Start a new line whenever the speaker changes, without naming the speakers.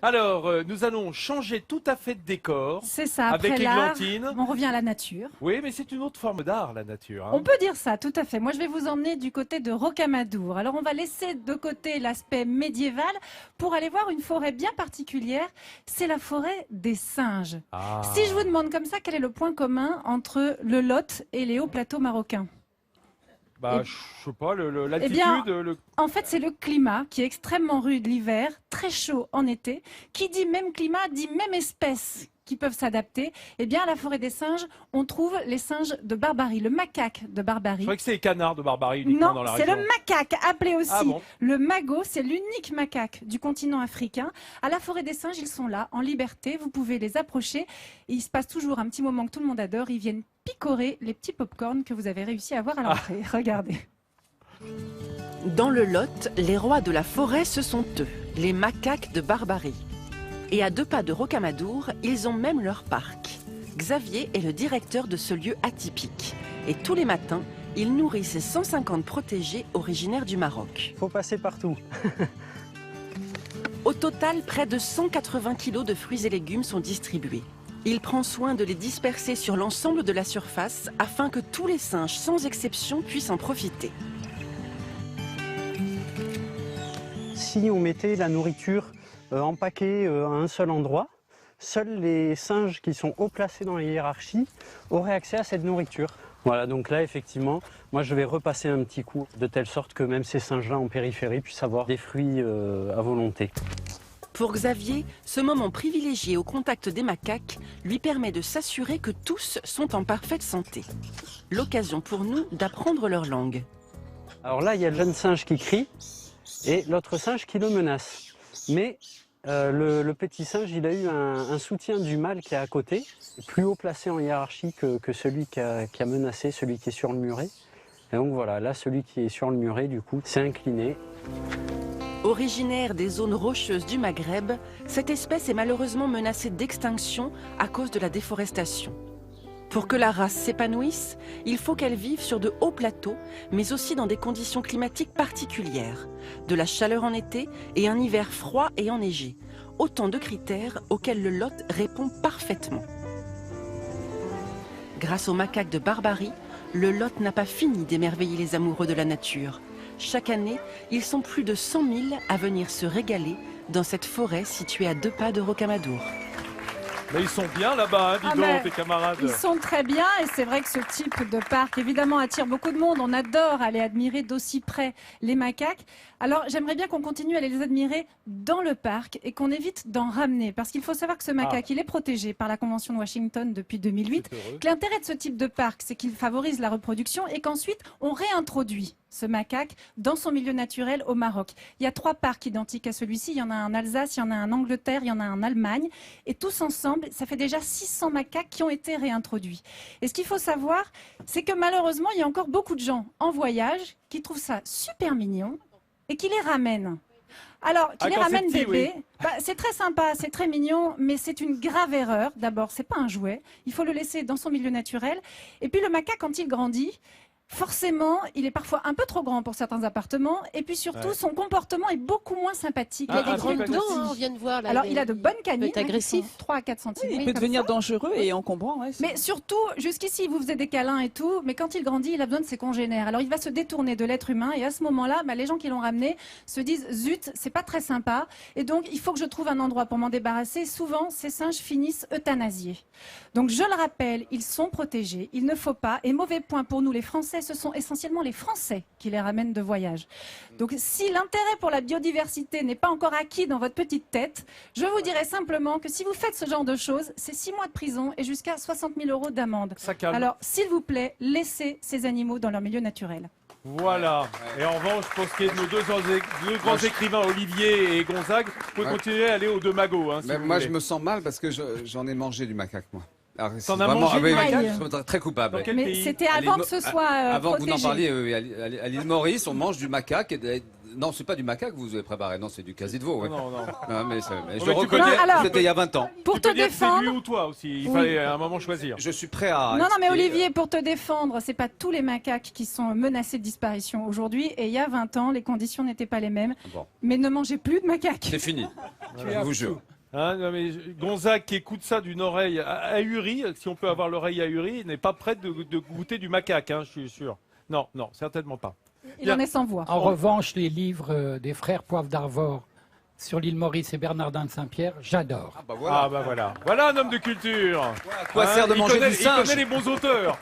Alors, nous allons changer tout à fait de décor.
C'est ça,
avec
après l'art,
l'églantine.
on revient à la nature.
Oui, mais c'est une autre forme d'art, la nature. Hein.
On peut dire ça, tout à fait. Moi, je vais vous emmener du côté de Rocamadour. Alors, on va laisser de côté l'aspect médiéval pour aller voir une forêt bien particulière. C'est la forêt des singes.
Ah.
Si je vous demande comme ça, quel est le point commun entre le Lot et les hauts plateaux marocains?
Bah, je sais pas, l'altitude.
Eh bien, en fait, c'est le climat qui est extrêmement rude l'hiver, très chaud en été. Qui dit même climat, dit même espèce qui peuvent s'adapter. Eh bien, à la forêt des singes, on trouve les singes de Barbarie, le macaque de Barbarie.
Je crois que c'est les canards de Barbarie uniquement dans la
Non, c'est
région.
le macaque, appelé aussi
Ah bon.
le magot. C'est l'unique macaque du continent africain. À la forêt des singes, ils sont là, en liberté. Vous pouvez les approcher. Et il se passe toujours un petit moment que tout le monde adore. Ils viennent picorer les petits pop-corn que vous avez réussi à avoir à l'entrée. Regardez.
Dans le Lot, les rois de la forêt, ce sont eux, les macaques de Barbarie. Et à 2 pas de Rocamadour, ils ont même leur parc. Xavier est le directeur de ce lieu atypique. Et tous les matins, il nourrit ses 150 protégés originaires du Maroc.
Faut passer partout.
Au total, près de 180 kilos de fruits et légumes sont distribués. Il prend soin de les disperser sur l'ensemble de la surface afin que tous les singes, sans exception, puissent en profiter.
Si on mettait la nourriture empaquée à un seul endroit, seuls les singes qui sont haut placés dans la hiérarchie auraient accès à cette nourriture. Voilà, donc là, effectivement, moi je vais repasser un petit coup, de telle sorte que même ces singes-là en périphérie puissent avoir des fruits à volonté.
Pour Xavier, ce moment privilégié au contact des macaques lui permet de s'assurer que tous sont en parfaite santé. L'occasion pour nous d'apprendre leur langue.
Alors là, il y a le jeune singe qui crie et l'autre singe qui le menace. Mais le petit singe, il a eu un soutien du mâle qui est à côté, plus haut placé en hiérarchie que celui qui a menacé, celui qui est sur le muret. Et donc voilà, là, celui qui est sur le muret, du coup, s'est incliné.
Originaire des zones rocheuses du Maghreb, cette espèce est malheureusement menacée d'extinction à cause de la déforestation. Pour que la race s'épanouisse, il faut qu'elle vive sur de hauts plateaux, mais aussi dans des conditions climatiques particulières, de la chaleur en été et un hiver froid et enneigé. Autant de critères auxquels le Lot répond parfaitement. Grâce aux macaques de Barbarie, le Lot n'a pas fini d'émerveiller les amoureux de la nature. Chaque année, ils sont plus de 100 000 à venir se régaler dans cette forêt située à 2 pas de Rocamadour.
Mais ils sont bien là-bas, hein, dis donc, tes camarades.
Ils sont très bien et c'est vrai que ce type de parc, évidemment, attire beaucoup de monde. On adore aller admirer d'aussi près les macaques. Alors, j'aimerais bien qu'on continue à les admirer dans le parc et qu'on évite d'en ramener. Parce qu'il faut savoir que ce macaque, il est protégé par la Convention de Washington depuis 2008. Que l'intérêt de ce type de parc, c'est qu'il favorise la reproduction et qu'ensuite, on réintroduit ce macaque dans son milieu naturel au Maroc. Il y a 3 parcs identiques à celui-ci. Il y en a un en Alsace, il y en a un en Angleterre, il y en a un en Allemagne. Et tous ensemble, ça fait déjà 600 macaques qui ont été réintroduits. Et ce qu'il faut savoir, c'est que malheureusement, il y a encore beaucoup de gens en voyage qui trouvent ça super mignon et qui les ramènent. Alors, qui les ramènent bébés, c'est très sympa, c'est très mignon, mais c'est une grave erreur. D'abord, c'est pas un jouet. Il faut le laisser dans son milieu naturel. Et puis le macaque, quand il grandit, forcément, il est parfois un peu trop grand pour certains appartements. Et puis surtout, son comportement est beaucoup moins sympathique.
Il a des grandes dents, hein, on vient de voir. Là,
alors, il a de bonnes canines.
Il est agressif.
3 à 4 cm.
Oui, il peut devenir dangereux et encombrant. Ouais,
mais surtout, jusqu'ici, il vous faisait des câlins et tout. Mais quand il grandit, il a besoin de ses congénères. Alors, il va se détourner de l'être humain. Et à ce moment-là, les gens qui l'ont ramené se disent, zut, c'est pas très sympa. Et donc, il faut que je trouve un endroit pour m'en débarrasser. Souvent, ces singes finissent euthanasiés. Donc, je le rappelle, ils sont protégés. Il ne faut pas. Et mauvais point pour nous, les Français, ce sont essentiellement les Français qui les ramènent de voyage. Donc si l'intérêt pour la biodiversité n'est pas encore acquis dans votre petite tête, je vous dirais simplement que si vous faites ce genre de choses, c'est 6 mois de prison et jusqu'à 60 000 € d'amende. Alors s'il vous plaît, laissez ces animaux dans leur milieu naturel.
Voilà. Et en revanche, pour ce qui est de nos deux grands écrivains, Olivier et Gonzague, vous pouvez continuer à aller aux 2 magots. Hein, si
moi,
voulez.
Je me sens mal parce que j'en ai mangé du macaque, moi.
T'en as mangé du macaque ?
Je suis très coupable.
Mais c'était avant que ce soit
avant que vous
protégé.
n'en parliez, à l'île Maurice, on mange du macaque. Non, c'est pas du macaque que vous avez préparé, non, c'est du quasi de veau. Ouais.
Non.
Mais je le reconnais, c'était il y a 20 ans.
Pour te défendre...
C'est lui ou toi aussi, il fallait à un moment choisir.
Je suis prêt à...
Non, mais Olivier, pour te défendre, c'est pas tous les macaques qui sont menacés de disparition aujourd'hui. Et il y a 20 ans, les conditions n'étaient pas les mêmes.
Bon.
Mais ne mangez plus de macaques.
C'est fini, je vous jure.
Hein, non, mais Gonzague qui écoute ça d'une oreille ahurie, si on peut avoir l'oreille ahurie, n'est pas prêt de goûter du macaque, hein, je suis sûr. Non, non, certainement pas.
Il en est sans voix.
En revanche, les livres des frères Poivre d'Arvor sur l'île Maurice et Bernardin de Saint-Pierre, j'adore.
Ah bah voilà. Voilà un homme de culture.
À quoi sert de
il
manger
connaît,
du
il
singe?
connaît les bons auteurs.